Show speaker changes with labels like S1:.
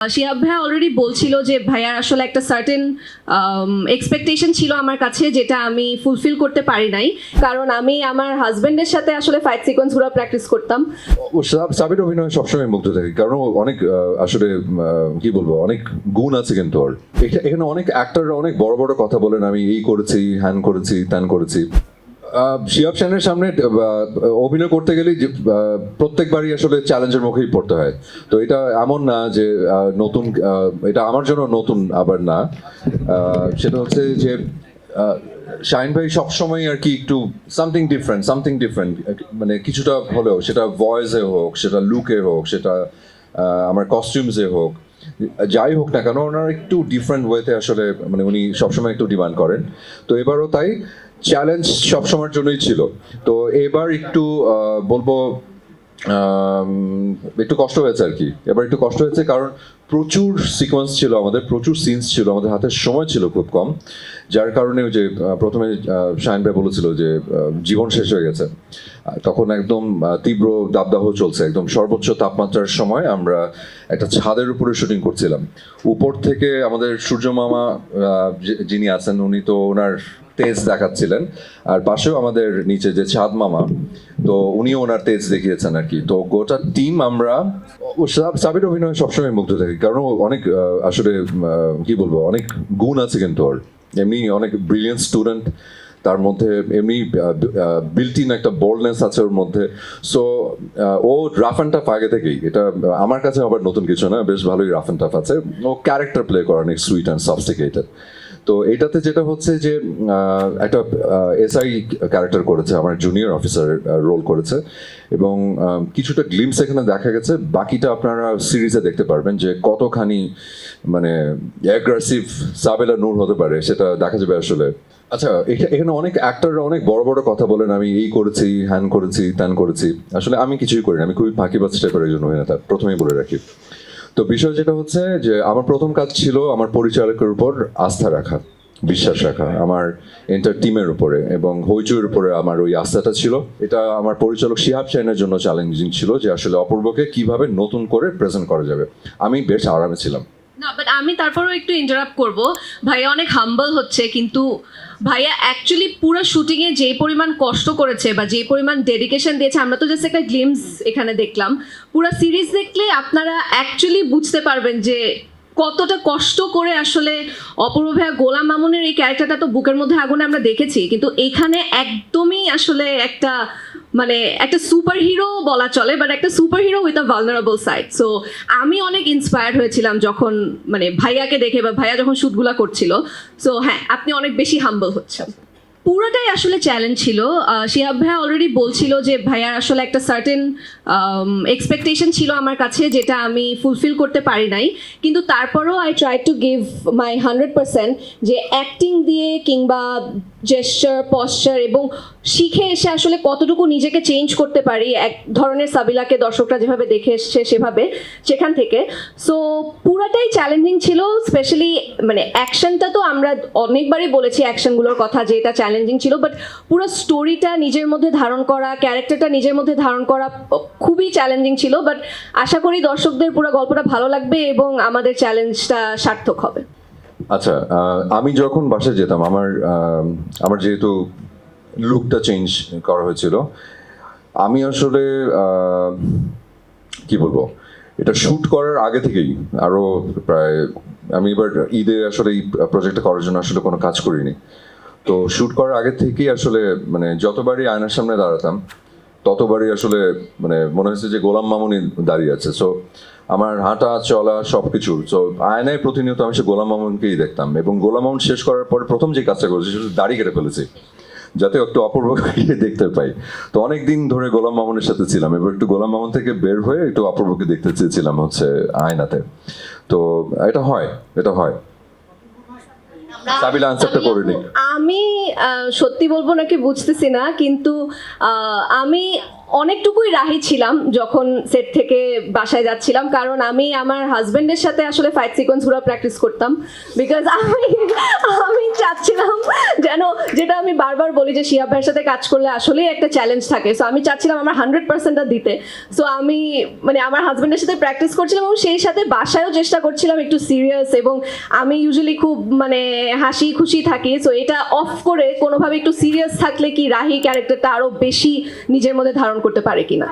S1: শিহাব ভাইয়া অলরেডি বলছিল যে ভাইয়ার আসলে একটা সার্টেন এক্সপেকটেশন ছিল আমার কাছে, যেটা আমি ফুলফিল করতে পারি নাই, কারণ আমি আমার হাজবেন্ডের সাথে আসলে ফাইট সিকোয়েন্সগুলো প্র্যাকটিস করতাম।
S2: সাবির অভিনয় সবসময় মুগ্ধ থাকে, কারণ ও অনেক আসলে কি বলবো, অনেক গুণ আছে কিন্তু ওর। এখানে অনেক অ্যাক্টররা অনেক বড় বড় কথা বলেন, আমি এই করেছি, হ্যান করেছি, ত্যান করেছি। শিহাব শানের সামনে অভিনয় করতে গেলেই প্রত্যেকবারই আসলে চ্যালেঞ্জের মুখেই পড়তে হয়। তো এটা এমন না যে নতুন, এটা আমার জন্য নতুন আবার না। সেটা হচ্ছে যে শাহিন ভাই সবসময় আর কি একটু সামথিং ডিফারেন্ট, মানে কিছুটা হলেও, সেটা ভয়েসে হোক, সেটা লুকে হোক, সেটা আমার কস্টিউমসে হোক, যাই হোক না কেন, ওনার একটু ডিফারেন্ট ওয়েতে আসলে মানে উনি সবসময় একটু ডিমান্ড করেন। তো এবারও তাই, চ্যালেঞ্জ সবসময়ের জন্যই ছিল। তো এবার একটু বলবো একটু কষ্ট হয়েছে আর কি। এবার একটু কষ্ট হয়েছে কারণ প্রচুর সিকোয়েন্স ছিল আমাদের, প্রচুর সিনস ছিল আমাদের, হাতের সময় ছিল খুব কম, যার কারণে ওই যে প্রথমে শাহিন ভাই বলেছিল যে জীবন শেষ হয়ে গেছে, তখন একদম তীব্র দাবদাহ চলছে, একদম সর্বোচ্চ তাপমাত্রার সময় আমরা একটা ছাদের উপরে শুটিং করছিলাম। উপর থেকে আমাদের সূর্য মামা যিনি আছেন, উনি তো ওনার তেজ দেখাচ্ছিলেন, আর পাশেও আমাদের নিচে যে ছাদ মামা, তো উনিও ওনার তেজ দেখিয়েছেন আর কি। তো গোটা টিম আমরা, সাবির অভিনয় সবসময় মুগ্ধ থাকি, কারণ ও অনেক আসলে কি বলবো, অনেক গুণ আছে কিন্তু ওর। এমনি অনেক ব্রিলিয়েন্ট স্টুডেন্ট, তার মধ্যে এমনি বিল্ট ইন একটা বোল্ডনেস আছে ওর মধ্যে। সো ও রাফ অ্যান্ড টাফ আগে থেকেই, এটা আমার কাছে আবার নতুন কিছু না, বেশ ভালোই রাফ অ্যান্ড টাফ আছে। ও ক্যারেক্টার প্লে করে অনেক সুইট অ্যান্ড সফিস্টিকেটেড। তো এটাতে যেটা হচ্ছে যে একটা এসআই ক্যারেক্টার করেছে, আমার জুনিয়র অফিসার রোল করেছে, এবং কিছুটা গ্লিমস এখানে দেখা গেছে। বাকিটা আপনারা সিরিজে দেখতে পারবেন যে কতখানি মানে অ্যাগ্রেসিভ সাবেলা নূর হতে পারে, সেটা দেখা যাবে আসলে। আচ্ছা, এখানে অনেক অ্যাক্টররা অনেক বড় বড় কথা বলেন, আমি এই করেছি, হ্যান করেছি, ত্যান করেছি। আসলে আমি কিছুই করিনি, আমি খুবই ফাঁকিবাজ টাইপের একজন অভিনেতা, প্রথমেই বলে রাখি। তো বিষয় যেটা হচ্ছে যে আমার প্রথম কাজ ছিল আমার পরিচালকের উপর আস্থা রাখা, বিশ্বাস রাখা, আমার এন্টার টিমের উপরে এবং হইচইয়ের উপরে আমার ওই আস্থাটা ছিল। এটা আমার পরিচালক শিহাব শাহিনের জন্য চ্যালেঞ্জিং ছিল, যে আসলে অপূর্বকে কিভাবে নতুন করে প্রেজেন্ট করা যাবে। আমি বেশ আরামে ছিলাম।
S1: না, বাট আমি তারপরেও একটু ইন্টারাপ্ট করব। ভাইয়া অনেক হাম্বল হচ্ছে, কিন্তু ভাইয়া অ্যাকচুয়ালি পুরো শুটিংয়ে যে পরিমাণ কষ্ট করেছে বা যে পরিমাণ ডেডিকেশন দিয়েছে, আমরা তো জাস্ট একটা গ্লিমস এখানে দেখলাম। পুরো সিরিজ দেখলে আপনারা অ্যাকচুয়ালি বুঝতে পারবেন যে কতটা কষ্ট করে আসলে অপূর্ব ভাইয়া, গোলাম মামুনের এই ক্যারেক্টারটা তো বুকের মধ্যে আগুনে আমরা দেখেছি, কিন্তু এখানে একদমই আসলে একটা মানে একটা সুপার হিরো বলা চলে, বাট একটা super hero with a vulnerable side. So আমি অনেক ইন্সপায়ার্ড হয়েছিলাম যখন মানে ভাইয়াকে দেখে, বা ভাইয়া যখন শুটগুলা করছিল। সো হ্যাঁ, আপনি অনেক বেশি হাম্বল হচ্ছেন। পুরোটাই আসলে চ্যালেঞ্জ ছিল। শিহাব ভাইয়া অলরেডি বলছিল যে ভাইয়ার আসলে একটা সার্টেন এক্সপেকটেশন ছিল আমার কাছে, যেটা আমি ফুলফিল করতে পারি নাই, কিন্তু তারপরেও I try to give my 100%, যে অ্যাক্টিং দিয়ে কিংবা জেস্চার, পশ্চার এবং শিখে এসে আসলে কতটুকু নিজেকে চেঞ্জ করতে পারি, এক ধরনের সাবিলাকে দর্শকরা যেভাবে দেখে এসছে সেভাবে, সেখান থেকে। সো পুরাটাই চ্যালেঞ্জিং ছিল। স্পেশালি মানে অ্যাকশনটা তো আমরা অনেকবারই বলেছি অ্যাকশনগুলোর কথা, যে এটা চ্যালেঞ্জিং ছিল, বাট পুরো স্টোরিটা নিজের মধ্যে ধারণ করা, ক্যারেক্টারটা নিজের মধ্যে ধারণ করা খুবই চ্যালেঞ্জিং ছিল। বাট আশা করি দর্শকদের পুরো গল্পটা ভালো লাগবে এবং আমাদের চ্যালেঞ্জটা সার্থক হবে।
S2: আচ্ছা, আমি যখন বাসায় যেতাম, আমার যেহেতু লুকটা চেঞ্জ করা হয়েছিল, আমি আসলে কি বলবো, এটা শ্যুট করার আগে থেকেই আরো প্রায়, আমি এবার ঈদে আসলে এই প্রজেক্টটা করার জন্য আসলে কোনো কাজ করিনি। তো শ্যুট করার আগে থেকেই আসলে মানে যতবারই আয়নার সামনে দাঁড়াতাম, ততবারই আসলে মানে মনে হয়েছে যে গোলাম মামুনি দাঁড়িয়ে আছে। সো আমার হাঁটা চলা সবকিছু, তো আয়নায় প্রতিনিয়ত আমি সে গোলাম মামুনকেই দেখতাম, এবং গোলাম মামুন শেষ করার পরে প্রথম যে কাজটা করেছি সেটা দাড়ি কেটে ফেলেছি, যাতে একটু অপূর্বকে দেখতে পাই। তো অনেক দিন ধরে গোলাম মামুনের সাথে ছিলাম, এবার একটু গোলাম মামুন থেকে বের হয়ে একটু অপূর্বকে দেখতে চেয়েছিলাম হচ্ছে আয়নাতে। তো এটা হয়। সাবিলা আনসারটা করে নি।
S1: আমি সত্যি বলবো নাকি বুঝতেছি না, কিন্তু আমি অনেকটুকুই রাহি ছিলাম যখন সেট থেকে বাসায় যাচ্ছিলাম, কারণ আমি আমার হাজবেন্ডের সাথে আসলে ফাইট সিকোয়েন্সগুলো প্র্যাকটিস করতাম, বিকজ আমি চাচ্ছিলাম যেন, যেটা আমি বারবার বলি যে শিহাব ভাইয়ের সাথে কাজ করলে আসলেই একটা চ্যালেঞ্জ থাকে, সো আমি চাচ্ছিলাম আমার 100%টা দিতে। সো আমি মানে আমার হাজবেন্ডের সাথে প্র্যাকটিস করছিলাম এবং সেই সাথে বাসায়ও চেষ্টা করছিলাম একটু সিরিয়াস, এবং আমি ইউজুয়ালি খুব মানে হাসি খুশি থাকি, সো এটা অফ করে কোনোভাবে একটু সিরিয়াস থাকলে কি রাহি ক্যারেক্টারটা আরো বেশি নিজের মধ্যে ধারণ করতে পারে কিনা।